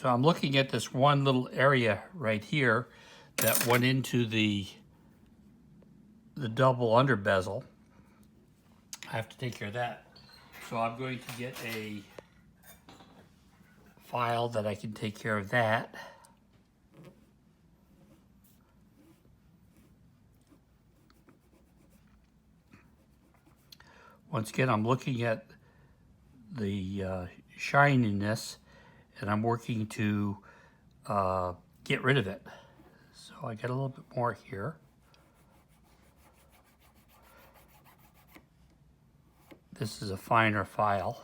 So I'm looking at this one little area right here that went into the double under bezel. I have to take care of that. So I'm going to get a file that I can take care of that. Once again, I'm looking at the shininess, and I'm working to get rid of it. So I get a little bit more here. This is a finer file.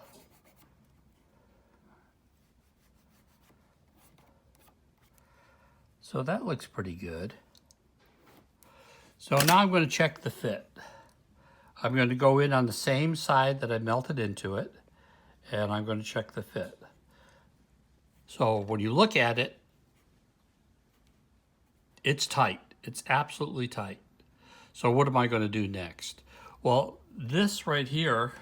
So that looks pretty good. So now I'm going to check the fit. I'm going to go in on the same side that I melted into it, and I'm going to check the fit. So when you look at it, it's tight. It's absolutely tight. So what am I going to do next? Well, this right here,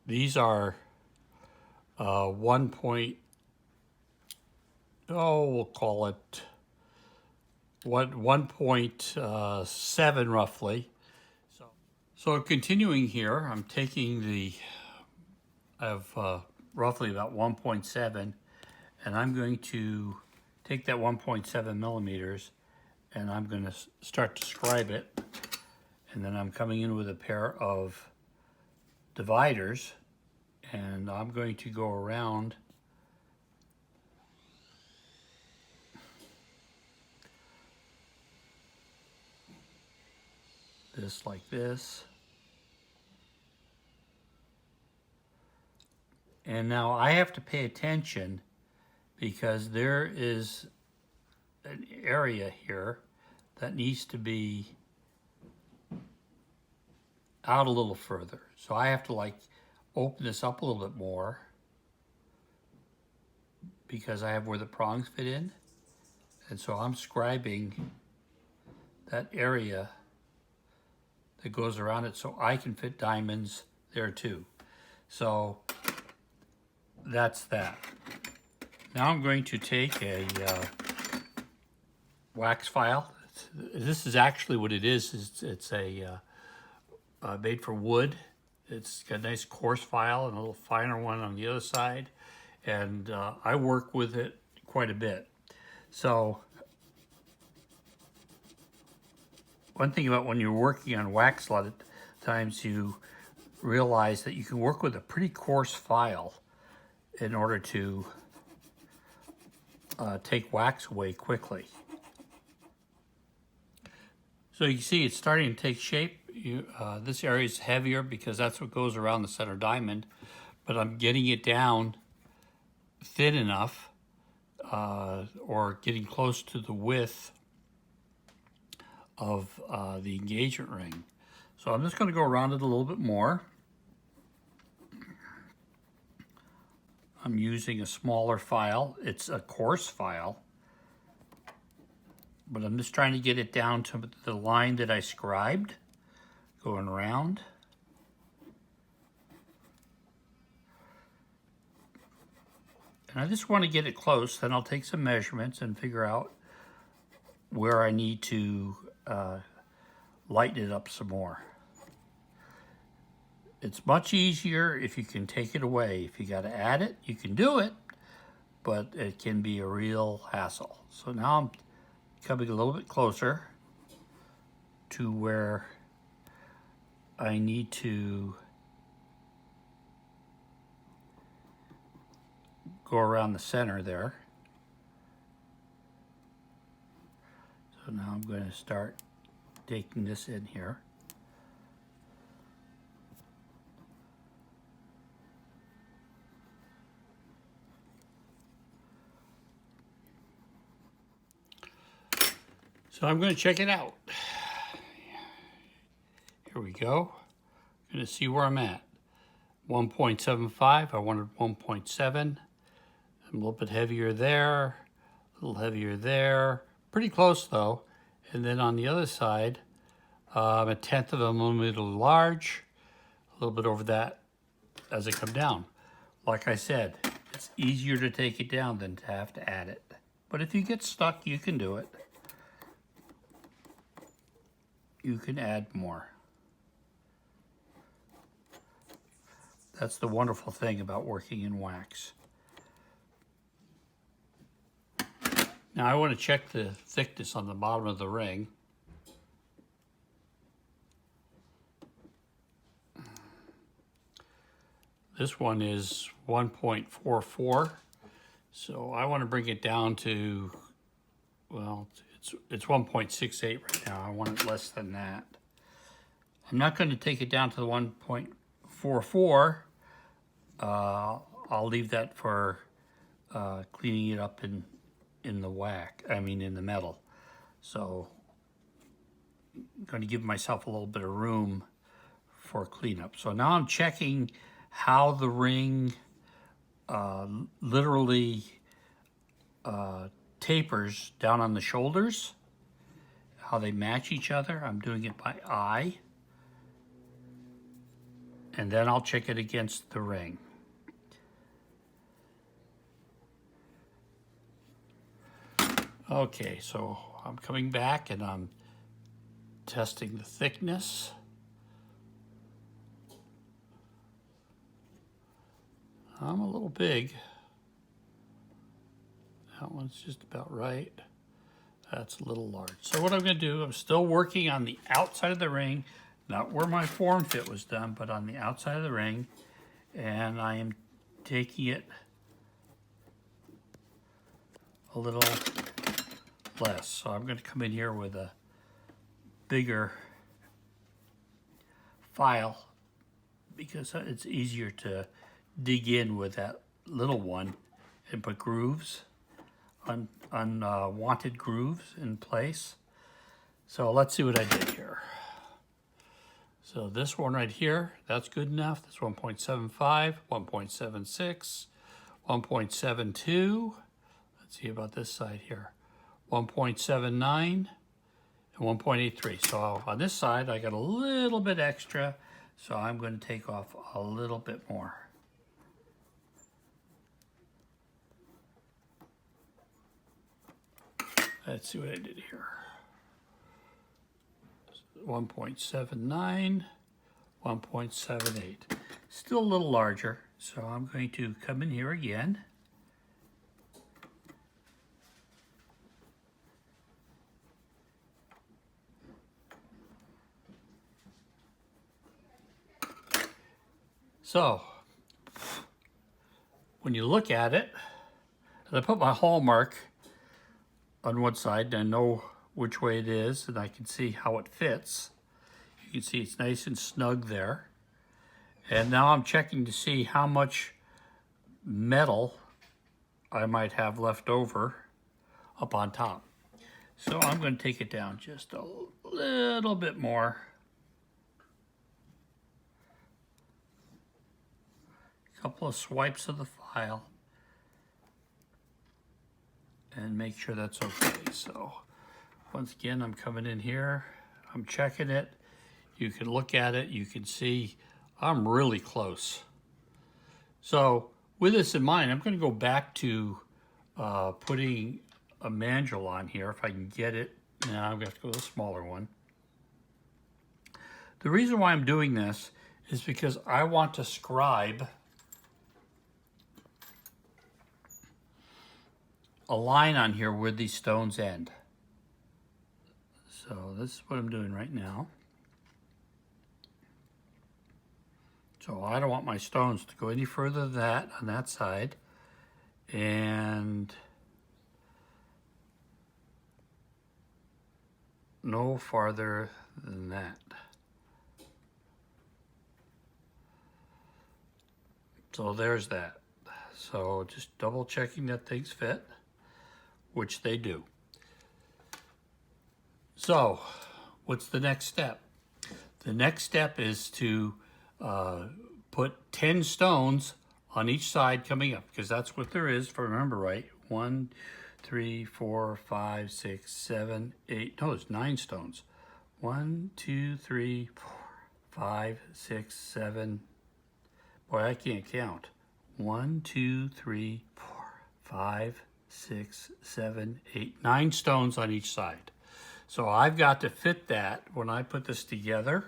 these are 1.7 roughly. So continuing here, I'm taking I have roughly about 1.7, and I'm going to take that 1.7 millimeters, and I'm going to start to scribe it, and then I'm coming in with a pair of dividers, and I'm going to go around this like this. And now I have to pay attention because there is an area here that needs to be out a little further. So I have to like open this up a little bit more because I have where the prongs fit in. And so I'm scribing that area that goes around it so I can fit diamonds there too. So that's that. Now I'm going to take a wax file. This is actually what it is. It's a made for wood. It's got a nice coarse file and a little finer one on the other side. And I work with it quite a bit. So one thing about when you're working on wax, a lot of times you realize that you can work with a pretty coarse file in order to take wax away quickly. So you can see it's starting to take shape. This area is heavier because that's what goes around the center diamond, but I'm getting it down thin enough or getting close to the width of the engagement ring. So I'm just going to go around it a little bit more. I'm using a smaller file. It's a coarse file, but I'm just trying to get it down to the line that I scribed, going around. And I just want to get it close, then I'll take some measurements and figure out where I need to lighten it up some more. It's much easier if you can take it away. If you got to add it, you can do it, but it can be a real hassle. So now I'm coming a little bit closer to where I need to go around the center there. So now I'm going to start taking this in here. So I'm going to check it out. Here we go. I'm going to see where I'm at. 1.75, I wanted 1.7. I'm a little bit heavier there, a little heavier there. Pretty close though. And then on the other side, a tenth of a millimeter large, a little bit over that as I come down. Like I said, it's easier to take it down than to have to add it. But if you get stuck, you can do it. You can add more. That's the wonderful thing about working in wax. Now I want to check the thickness on the bottom of the ring. This one is 1.44, so I want to bring it down to, well, it's 1.68 right now. I want it less than that. I'm not going to take it down to the 1.44. I'll leave that for cleaning it up in the wax, in the metal. So I'm going to give myself a little bit of room for cleanup. So now I'm checking how the ring literally tapers down on the shoulders, how they match each other. I'm doing it by eye. And then I'll check it against the ring. Okay, so I'm coming back and I'm testing the thickness. I'm a little big. That one's just about right. That's a little large. So what I'm going to do, I'm still working on the outside of the ring, not where my form fit was done, but on the outside of the ring. And I am taking it a little less. So I'm going to come in here with a bigger file because it's easier to dig in with that little one and put grooves, unwanted grooves in place. So let's see what I did here. So this one right here, that's good enough. That's 1.75, 1.76, 1.72. Let's see about this side here. 1.79 and 1.83. So on this side, I got a little bit extra, so I'm going to take off a little bit more. Let's see what I did here. 1.79, 1.78. Still a little larger, so I'm going to come in here again. So, when you look at it, and I put my hallmark on one side, and I know which way it is, and I can see how it fits. You can see it's nice and snug there. And now I'm checking to see how much metal I might have left over up on top. So I'm going to take it down just a little bit more. A couple of swipes of the file and make sure that's okay. So once again, I'm coming in here, I'm checking it. You can look at it, you can see I'm really close. So with this in mind, I'm going to go back to putting a mandrel on here if I can get it. Now I'm going to have to go with a smaller one. The reason why I'm doing this is because I want to scribe a line on here where these stones end. So this is what I'm doing right now. So I don't want my stones to go any further than that on that side, and no farther than that. So there's that. So just double checking that things fit, which they do. So what's the next step? The next step is to put 10 stones on each side coming up, because that's what there is, if I remember right. 1, 3, 4, 5, 6, 7, 8, no, there's 9 stones. 1, 2, 3, 4, 5, 6, 7. Boy, I can't count. 1, 2, 3, 4, 5, 6, 7, 8, 9 stones on each side. So I've got to fit that when I put this together.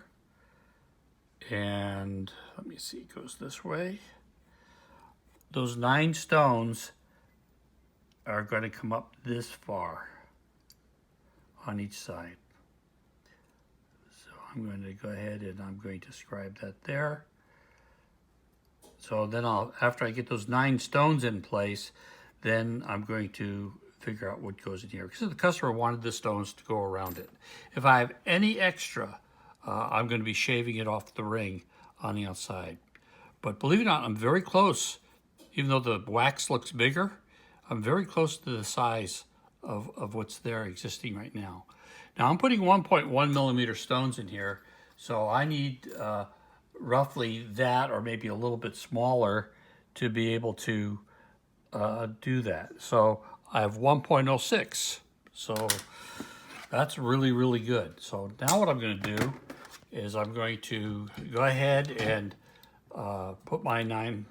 And let me see, it goes this way. Those 9 stones are going to come up this far on each side. So I'm going to go ahead and I'm going to scribe that there. So then after I get those 9 stones in place, then I'm going to figure out what goes in here. Because the customer wanted the stones to go around it. If I have any extra, I'm going to be shaving it off the ring on the outside. But believe it or not, I'm very close. Even though the wax looks bigger, I'm very close to the size of what's there existing right now. Now I'm putting 1.1 millimeter stones in here, so I need roughly that or maybe a little bit smaller to be able to do that. So I have 1.06, so that's really, really good. So now what I'm going to do is I'm going to go ahead and put my 9.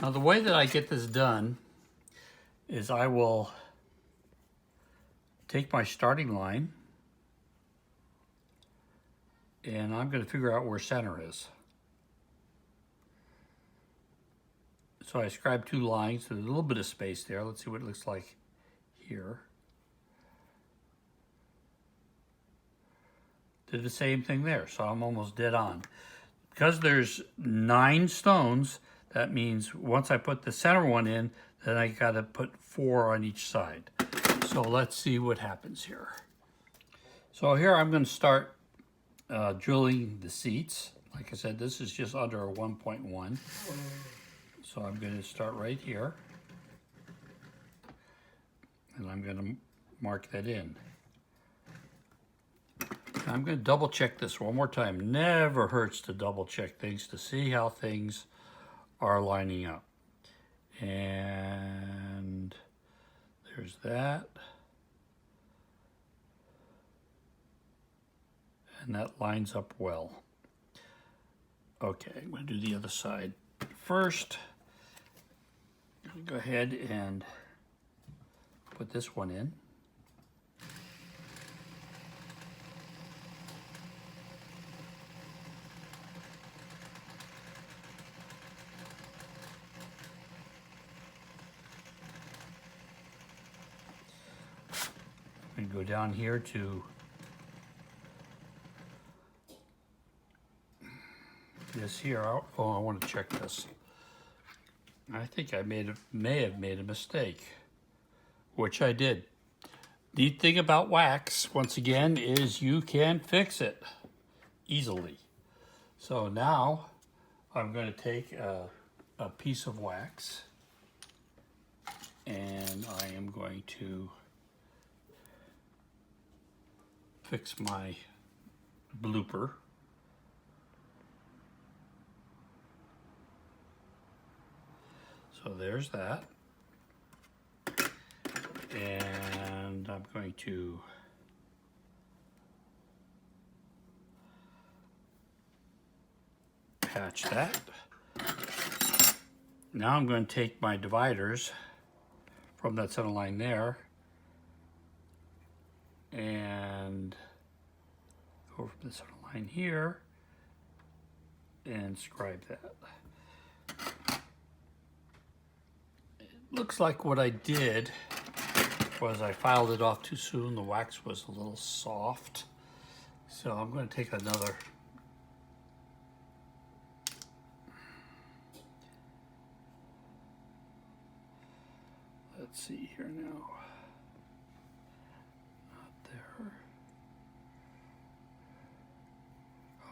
Now the way that I get this done is I will take my starting line and I'm going to figure out where center is. So I scribe 2 lines, so there's a little bit of space there. Let's see what it looks like here. Did the same thing there, so I'm almost dead on. Because there's 9 stones, that means once I put the center one in, then I gotta put 4 on each side. So let's see what happens here. So here I'm gonna start drilling the seats. Like I said, this is just under a 1.1. So I'm gonna start right here. And I'm gonna mark that in. I'm going to double check this one more time. Never hurts to double check things to see how things are lining up. And there's that. And that lines up well. Okay, I'm going to do the other side first. I'm going to go ahead and put this one in. I'm going to go down here to this here. Oh, I want to check this. I think I may have made a mistake, which I did. Neat thing about wax, once again, is you can fix it easily. So now I'm going to take a piece of wax and I am going to fix my blooper. So there's that. And I'm going to patch that. Now I'm going to take my dividers from that center line there and go from the center line here and scribe that. It looks like what I did was I filed it off too soon. The wax was a little soft. So I'm going to take another. Let's see here now. Not there.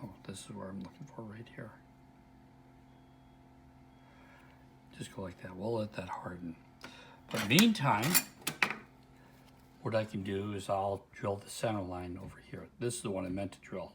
Oh, this is where I'm looking for right here. Just go like that. We'll let that harden. But meantime, what I can do is I'll drill the center line over here. This is the one I meant to drill.